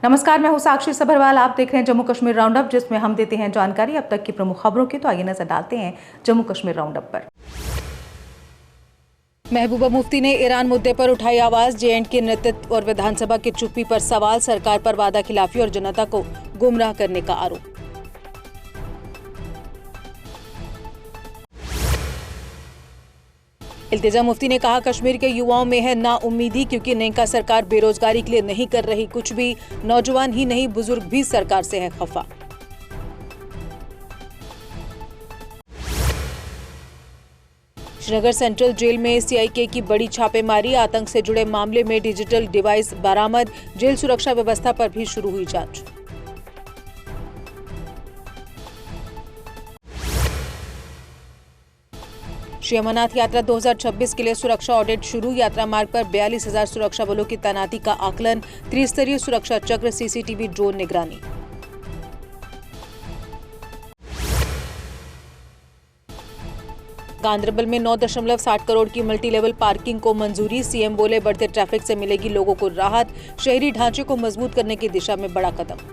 नमस्कार, मैं हूं साक्षी सभरवाल। आप देख रहे हैं जम्मू कश्मीर राउंड अप, जिसमें हम देते हैं जानकारी अब तक की प्रमुख खबरों की। तो आइए नजर डालते हैं जम्मू कश्मीर राउंड अप पर। महबूबा मुफ्ती ने ईरान मुद्दे पर उठाई आवाज। JNK नेतृत्व और विधानसभा की चुप्पी पर सवाल। सरकार पर वादा खिलाफी और जनता को गुमराह करने का आरोप। इल्तिजा मुफ्ती ने कहा, कश्मीर के युवाओं में है नाउम्मीदी, क्योंकि नेका सरकार बेरोजगारी के लिए नहीं कर रही कुछ भी। नौजवान ही नहीं, बुजुर्ग भी सरकार से है खफा। श्रीनगर सेंट्रल जेल में CIK की बड़ी छापेमारी। आतंक से जुड़े मामले में डिजिटल डिवाइस बरामद। जेल सुरक्षा व्यवस्था पर भी शुरू हुई जांच। श्री अमरनाथ यात्रा 2026 के लिए सुरक्षा ऑडिट शुरू। यात्रा मार्ग पर 42,000 सुरक्षा बलों की तैनाती का आकलन। त्रिस्तरीय सुरक्षा चक्र, CCTV, ड्रोन निगरानी। गांदरबल में 9.60 करोड़ की मल्टी लेवल पार्किंग को मंजूरी। CM बोले, बढ़ते ट्रैफिक से मिलेगी लोगों को राहत। शहरी ढांचे को मजबूत करने की दिशा में बड़ा कदम।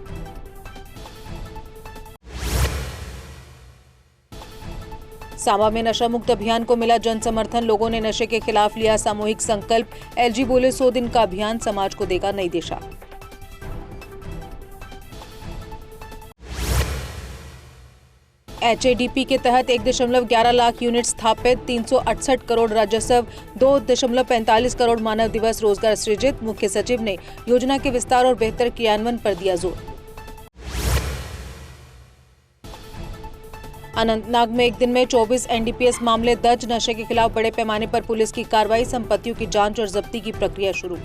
सांबा में नशा मुक्त अभियान को मिला जन समर्थन। लोगों ने नशे के खिलाफ लिया सामूहिक संकल्प। LG बोले, 100 दिन का अभियान समाज को देगा नई दिशा। HADP के तहत 1.11 लाख यूनिट स्थापित। 368 करोड़ राजस्व। 2.45 करोड़ मानव दिवस रोजगार सृजित। मुख्य सचिव ने योजना के विस्तार और बेहतर क्रियान्वयन पर दिया जोर। अनंतनाग में एक दिन में 24 NDPS मामले दर्ज। नशे के खिलाफ बड़े पैमाने पर पुलिस की कार्रवाई। संपत्तियों की जांच और जब्ती की प्रक्रिया शुरू।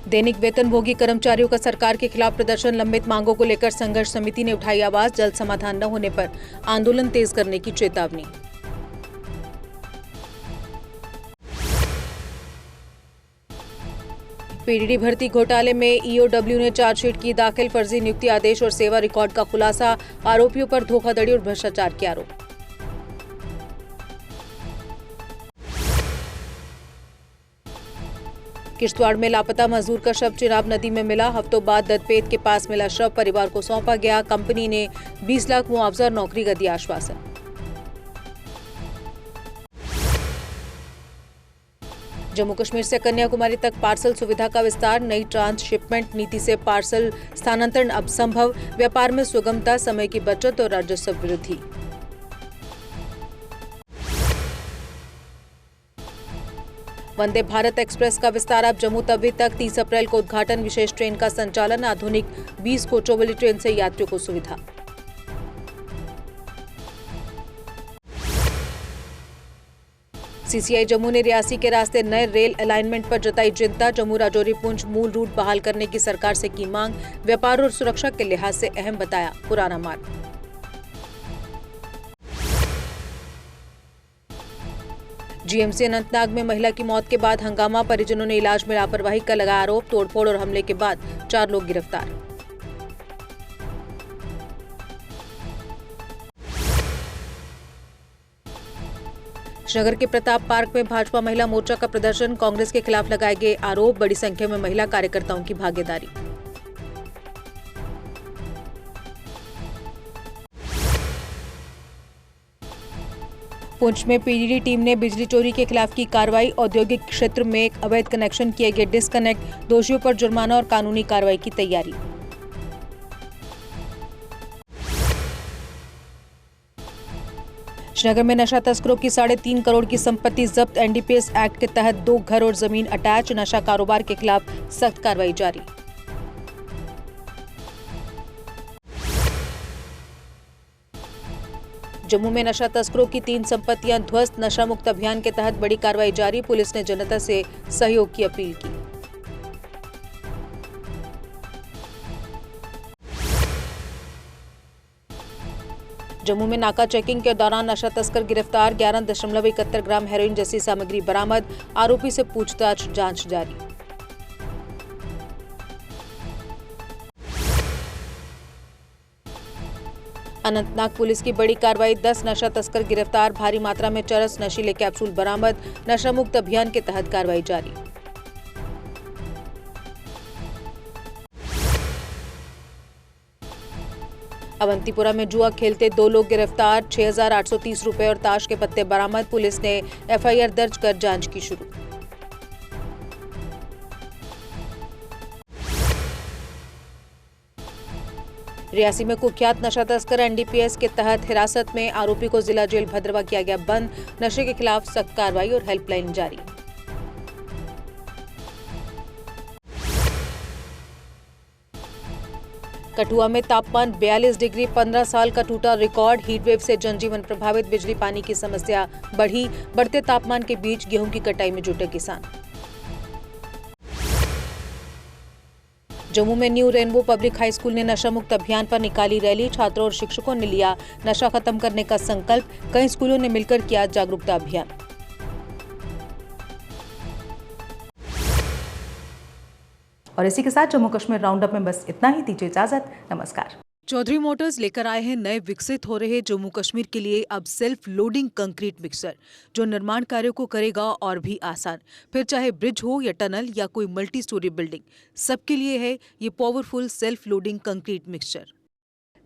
दैनिक वेतनभोगी कर्मचारियों का सरकार के खिलाफ प्रदर्शन। लंबित मांगों को लेकर संघर्ष समिति ने उठाई आवाज। जल्द समाधान न होने पर आंदोलन तेज करने की चेतावनी। PDD भर्ती घोटाले में EOW ने चार्जशीट की दाखिल। फर्जी नियुक्ति आदेश और सेवा रिकॉर्ड का खुलासा। आरोपियों पर धोखाधड़ी और भ्रष्टाचार के आरोप। किश्तवाड़ में लापता मजदूर का शव चिनाब नदी में मिला। हफ्तों बाद ददपेत के पास मिला शव। परिवार को सौंपा गया। कंपनी ने 20 लाख मुआवजा और नौकरी का दिया आश्वासन। जम्मू कश्मीर से कन्याकुमारी तक पार्सल सुविधा का विस्तार। नई ट्रांसशिपमेंट नीति से पार्सल स्थानांतरण अब संभव। व्यापार में सुगमता, समय की बचत और राजस्व वृद्धि। वंदे भारत एक्सप्रेस का विस्तार अब जम्मू तवी तक। 30 अप्रैल को उद्घाटन। विशेष ट्रेन का संचालन। आधुनिक 20 कोचों वाली ट्रेन से यात्रियों को सुविधा। CCI जम्मू ने रियासी के रास्ते नए रेल अलाइनमेंट पर जताई चिंता। जम्मू राजौरी पुंछ मूल रूट बहाल करने की सरकार से की मांग। व्यापार और सुरक्षा के लिहाज से अहम बताया पुराना मार्ग। GMC अनंतनाग में महिला की मौत के बाद हंगामा। परिजनों ने इलाज में लापरवाही का लगाया आरोप। तोड़फोड़ और हमले के बाद 4 लोग गिरफ्तार। श्रीनगर के प्रताप पार्क में भाजपा महिला मोर्चा का प्रदर्शन। कांग्रेस के खिलाफ लगाए गए आरोप। बड़ी संख्या में महिला कार्यकर्ताओं की भागीदारी। पुंछ में PDD टीम ने बिजली चोरी के खिलाफ की कार्रवाई। औद्योगिक क्षेत्र में अवैध कनेक्शन किए गए डिस्कनेक्ट। दोषियों पर जुर्माना और कानूनी कार्रवाई की तैयारी। श्रीनगर में नशा तस्करों की 3.5 करोड़ की संपत्ति जब्त। NDPS एक्ट के तहत 2 घर और जमीन अटैच। नशा कारोबार के खिलाफ सख्त कार्रवाई जारी। जम्मू में नशा तस्करों की 3 संपत्तियां ध्वस्त। नशा मुक्त अभियान के तहत बड़ी कार्रवाई जारी। पुलिस ने जनता से सहयोग की अपील की। जम्मू में नाका चेकिंग के दौरान नशा तस्कर गिरफ्तार। 11.71 ग्राम हेरोइन जैसी सामग्री बरामद। आरोपी से पूछताछ जांच जारी। अनंतनाग पुलिस की बड़ी कार्रवाई, 10 नशा तस्कर गिरफ्तार, भारी मात्रा में चरस नशीले कैप्सूल बरामद, नशा मुक्त अभियान के तहत कार्रवाई जारी। अवंतीपुरा में जुआ खेलते 2 लोग गिरफ्तार, 6,830 रुपए और ताश के पत्ते बरामद, पुलिस ने एफआईआर दर्ज कर जांच की शुरू। रियासी में कुख्यात नशा तस्कर एनडीपीएस के तहत हिरासत में, आरोपी को जिला जेल भद्रवा किया गया बंद, नशे के खिलाफ सख्त कार्रवाई और हेल्पलाइन जारी। कठुआ में तापमान 42 डिग्री, 15 साल का टूटा रिकॉर्ड, हीटवेव से जनजीवन प्रभावित, बिजली पानी की समस्या बढ़ी, बढ़ते तापमान के बीच गेहूं की कटाई में जुटे किसान। जम्मू में new rainbow public high school ने नशा मुक्त अभियान पर निकाली रैली, छात्रों और शिक्षकों ने लिया नशा खत्म करने का संकल्प, कई स्कूलों ने मिलकर किया जागरूकता अभियान। और इसी के साथ जम्मू कश्मीर राउंड अप में बस इतना ही। दीजिए इजाजत, नमस्कार। चौधरी मोटर्स लेकर आए हैं नए विकसित हो रहे जम्मू कश्मीर के लिए अब सेल्फ लोडिंग कंक्रीट मिक्सर, जो निर्माण कार्यों को करेगा और भी आसान। फिर चाहे ब्रिज हो या टनल या कोई मल्टी स्टोरी बिल्डिंग, सबके लिए है ये powerful self loading concrete mixture.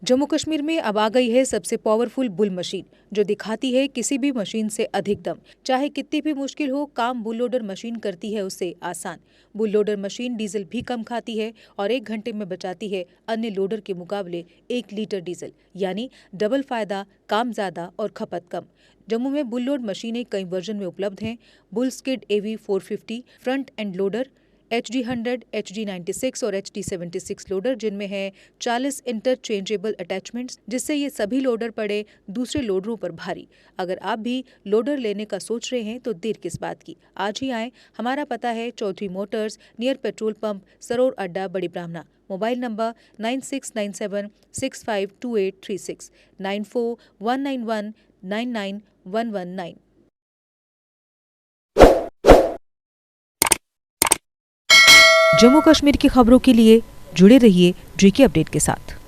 Jammu Kashmir में अब आ गई है सबसे पावरफुल बुल मशीन, जो दिखाती है किसी भी मशीन से अधिक दम। चाहे कितनी भी मुश्किल हो, काम बुल लोडर मशीन करती है उसे आसान। बुल लोडर मशीन डीजल भी कम खाती है और 1 घंटे में बचाती है अन्य लोडर के मुकाबले 1 लीटर डीजल, यानी डबल फायदा, काम ज्यादा और खपत कम। जम्मू में बुल लोड मशीनें कई वर्जन में उपलब्ध हैं। Bull skid AV 450 front end loader, HD100, HD96 और HD76 लोडर, जिनमें है 40 इंटरचेंजेबल अटैचमेंट्स, जिससे ये सभी लोडर पड़े दूसरे लोडरों पर भारी। अगर आप भी लोडर लेने का सोच रहे हैं तो देर किस बात की, आज ही आएं। हमारा पता है Chaudhary motors, near petrol pump, Saror Adda, Bari ब्राह्मणा। Mobile number 9697652836, 9419199119। जम्मू कश्मीर की खबरों के लिए जुड़े रहिए JK अपडेट के साथ।